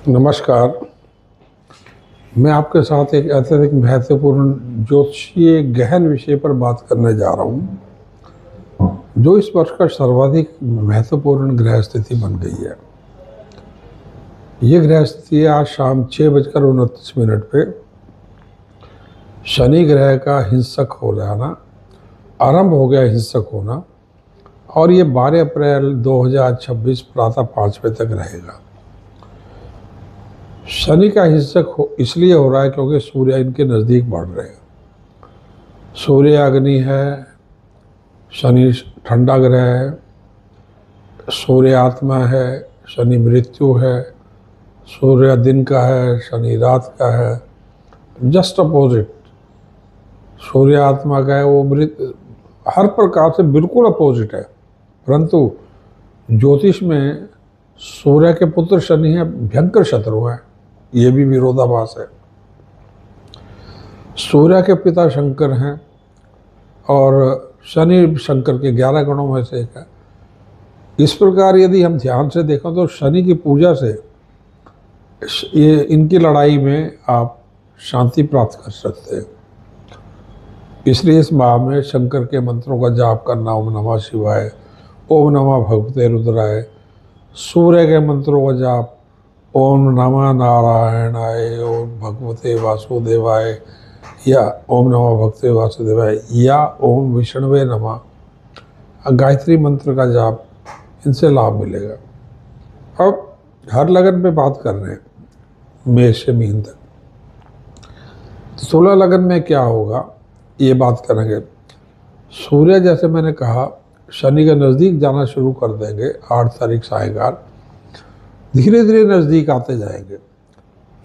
नमस्कार। मैं आपके साथ एक अत्यधिक महत्वपूर्ण ज्योतिषीय गहन विषय पर बात करने जा रहा हूँ, जो इस वर्ष का सर्वाधिक महत्वपूर्ण ग्रह स्थिति बन गई है। ये ग्रह स्थिति आज शाम 6:29 पे शनि ग्रह का हिंसक हो जाना आरंभ हो गया, हिंसक होना, और ये 12 अप्रैल 2026 प्रातः 5 बजे तक रहेगा। शनि का हिंसक इसलिए हो रहा है क्योंकि सूर्य इनके नज़दीक बढ़ रहे हैं। सूर्य अग्नि है, शनि ठंडा ग्रह है, सूर्य आत्मा है, शनि मृत्यु है, सूर्य दिन का है, शनि रात का है। जस्ट अपोजिट सूर्य आत्मा का है, वो हर प्रकार से बिल्कुल अपोजिट है। परंतु ज्योतिष में सूर्य के पुत्र शनि है, भयंकर शत्रु है, ये भी विरोधाभास है। सूर्य के पिता शंकर हैं और शनि शंकर के 11 गणों में से एक है। इस प्रकार यदि हम ध्यान से देखें तो शनि की पूजा से ये इनकी लड़ाई में आप शांति प्राप्त कर सकते हैं। इसलिए इस माह में शंकर के मंत्रों का जाप करना, ओम नमः शिवाय, ओम नमः भगवते रुद्राय, सूर्य के मंत्रों का जाप, ओम नमः नारायणाय, ओम भगवते वासुदेवाय, या ओम नमः भगवते वासुदेवाय, या ओम विष्णुवे नमः, गायत्री मंत्र का जाप, इनसे लाभ मिलेगा। अब हर लगन पे बात कर रहे हैं, मेष से मीन तक। 16 लगन में क्या होगा ये बात करेंगे। सूर्य, जैसे मैंने कहा, शनि के नज़दीक जाना शुरू कर देंगे 8 तारीख सायंकाल, धीरे धीरे नज़दीक आते जाएंगे।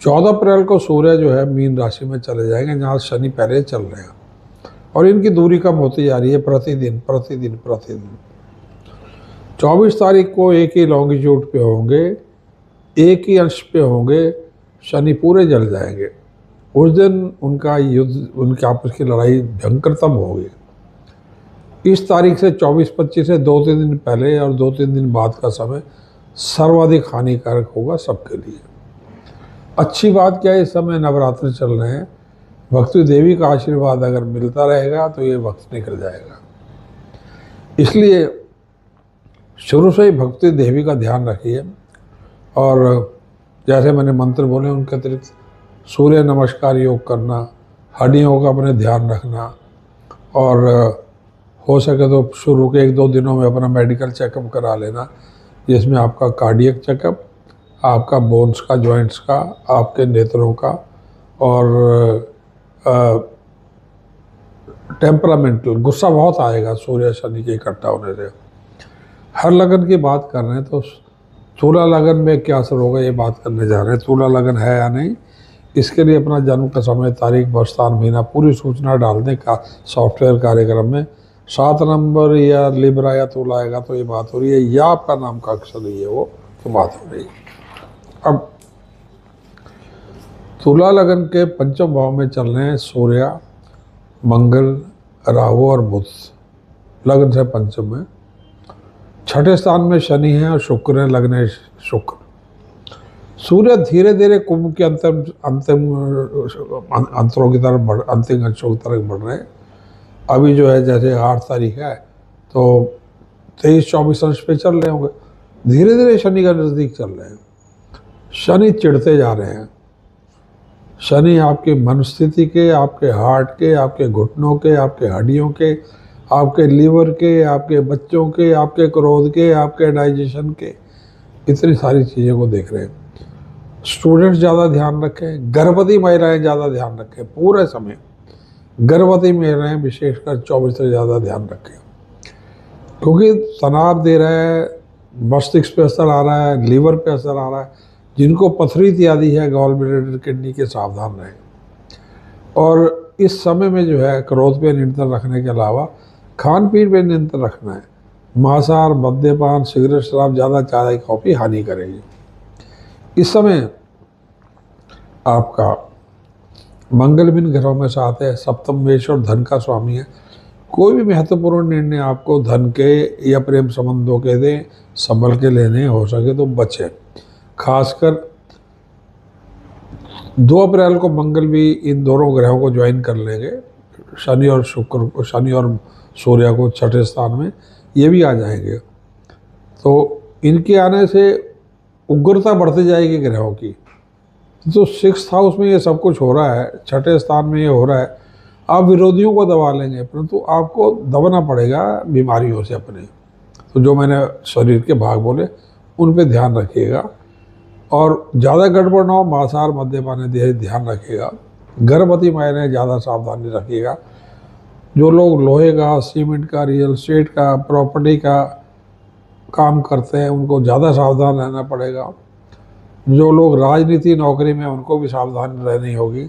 14 अप्रैल को सूर्य जो है मीन राशि में चले जाएंगे, जहाँ शनि पहले चल रहे हैं, और इनकी दूरी कम होती जा रही है प्रतिदिन प्रतिदिन प्रतिदिन। 24 तारीख को एक ही लॉन्गिट्यूड पे होंगे, एक ही अंश पे होंगे, शनि पूरे जल जाएंगे। उस दिन उनका युद्ध, उनके आपस की लड़ाई भयंकरतम होगी। इस तारीख से 24-25 से 2-3 दिन पहले और 2-3 दिन बाद का समय सर्वाधिक हानिकारक होगा सबके लिए। अच्छी बात क्या है, इस समय नवरात्र चल रहे हैं, भक्ति देवी का आशीर्वाद अगर मिलता रहेगा तो ये वक्त निकल जाएगा। इसलिए शुरू से ही भक्ति देवी का ध्यान रखिए, और जैसे मैंने मंत्र बोले उनके अतिरिक्त सूर्य नमस्कार योग करना, हड्डियों का अपने ध्यान रखना, और हो सके तो शुरू के 1-2 दिनों में अपना मेडिकल चेकअप करा लेना, जिसमें आपका कार्डियक चेकअप, आपका बोन्स का, जॉइंट्स का, आपके नेत्रों का, और टेम्परामेंटल, गुस्सा बहुत आएगा सूर्य शनि के इकट्ठा होने से। हर लगन की बात कर रहे हैं तो तुला लगन में क्या असर होगा ये बात करने जा रहे हैं। तुला लगन है या नहीं, इसके लिए अपना जन्म का समय, तारीख, वर्ष, स्थान, महीना, पूरी सूचना डालने का सॉफ्टवेयर कार्यक्रम में 7 नंबर या लिब्रा या तुला आएगा तो ये बात हो रही है, या आपका नाम का अक्षर नहीं है वो तो बात हो रही है। अब तुला लगन के पंचम भाव में चल रहे हैं सूर्य, मंगल, राहु और बुध। लगन से पंचम में, छठे स्थान में शनि है और शुक्र है, लगन है शुक्र। सूर्य धीरे धीरे कुंभ के अंतिम अंतरों की तरफ अंतिम अंशों की तरफ बढ़ रहे हैं। अभी जो है जैसे 8 तारीख है तो 23-24 अंश पे चल रहे होंगे, धीरे धीरे शनि का नज़दीक चल रहे हैं। शनि चिढ़ते जा रहे हैं। शनि आपके मन स्थिति के, आपके हार्ट के, आपके घुटनों के, आपके हड्डियों के, आपके लीवर के, आपके बच्चों के, आपके क्रोध के, आपके डाइजेशन के, इतनी सारी चीज़ों को देख रहे हैं। स्टूडेंट्स ज़्यादा ध्यान रखें, गर्भवती महिलाएं ज़्यादा ध्यान रखें, पूरे समय गर्भवती महिलाएं विशेषकर 24 से ज़्यादा ध्यान रखें, क्योंकि तनाव दे रहा है, मस्तिष्क पे असर आ रहा है, लीवर पे असर आ रहा है। जिनको पथरी इत्यादि है, गॉल ब्लैडर, किडनी के, सावधान रहें। और इस समय में जो है क्रोध पे नियंत्रण रखने के अलावा खान पीन पे नियंत्रण रखना है। मांसाहार, मद्यपान, सिगरेट, शराब, ज़्यादा चाय कॉफ़ी हानि करेगी। इस समय आपका मंगल बिन घरों में साथ है, सप्तम मेष और धन का स्वामी है। कोई भी महत्वपूर्ण निर्णय आपको धन के या प्रेम संबंधों के दें, संभल के लेने, हो सके तो बचें। खासकर 2 अप्रैल को मंगल भी इन दोनों ग्रहों को ज्वाइन कर लेंगे, शनि और शुक्र को, शनि और सूर्य को छठे स्थान में ये भी आ जाएंगे। तो इनके आने से उग्रता बढ़ती जाएगी ग्रहों की। तो 6th हाउस में ये सब कुछ हो रहा है, छठे स्थान में ये हो रहा है। आप विरोधियों को दबा लेंगे, परंतु आपको दबाना पड़ेगा बीमारियों से अपने। तो जो मैंने शरीर के भाग बोले उन पे ध्यान रखिएगा, और ज़्यादा गड़बड़ ना हो, मांसाहार मद्यपान ध्यान रखिएगा। गर्भवती महिलाएं ज़्यादा सावधानी रखिएगा। जो लोग लोहे का, सीमेंट का, रियल एस्टेट का, प्रॉपर्टी का काम करते हैं उनको ज़्यादा सावधान रहना पड़ेगा। जो लोग राजनीति नौकरी में उनको भी सावधानी रहनी होगी।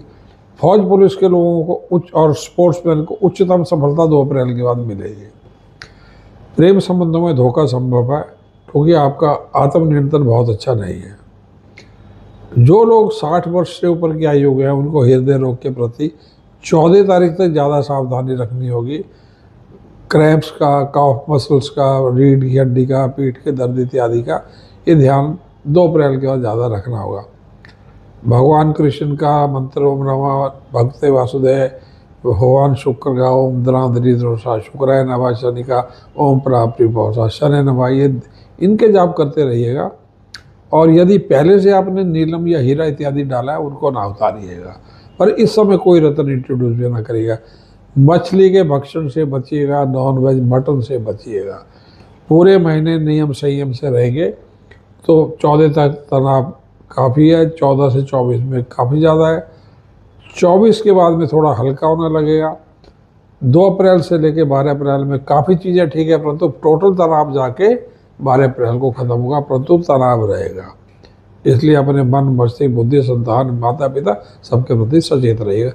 फौज पुलिस के लोगों को उच्च और स्पोर्ट्समैन को उच्चतम सफलता 2 अप्रैल के बाद मिलेगी। प्रेम संबंधों में धोखा संभव है, क्योंकि आपका आत्मनियंत्रण बहुत अच्छा नहीं है। जो लोग 60 वर्ष से ऊपर की आयु के हैं उनको हृदय रोग के प्रति 14 तारीख तक ज़्यादा सावधानी रखनी होगी। क्रैम्प्स का, काफ मसल्स का, रीढ़ की हड्डी का, पीठ के दर्द इत्यादि का ये ध्यान 2 अप्रैल के बाद ज़्यादा रखना होगा। भगवान कृष्ण का मंत्र ओम नमः भगवते वासुदेव, भगवान शुक्र का ओम द्रांद्री द्रोषा, शुक्राय नमः, शनि का ओम प्राप्ति पौषा, शनि नमः, ये इनके जाप करते रहिएगा। और यदि पहले से आपने नीलम या हीरा इत्यादि डाला है उनको ना उतारिएगा, पर इस समय कोई रत्न इंट्रोड्यूस भी ना करिएगा। मछली के भक्षण से बचिएगा, नॉनवेज मटन से बचिएगा। पूरे महीने नियम संयम से रहेंगे तो 14 तक तनाव काफ़ी है, 14 से 24 में काफ़ी ज़्यादा है, 24 के बाद में थोड़ा हल्का होने लगेगा। 2 अप्रैल से लेकर 12 अप्रैल में काफ़ी चीज़ें ठीक है, परंतु टोटल तनाव जाके 12 अप्रैल को ख़त्म होगा, परंतु तनाव रहेगा। इसलिए अपने मन, मस्तिष्क, बुद्धि, संतान, माता पिता सबके प्रति सचेत रहिएगा।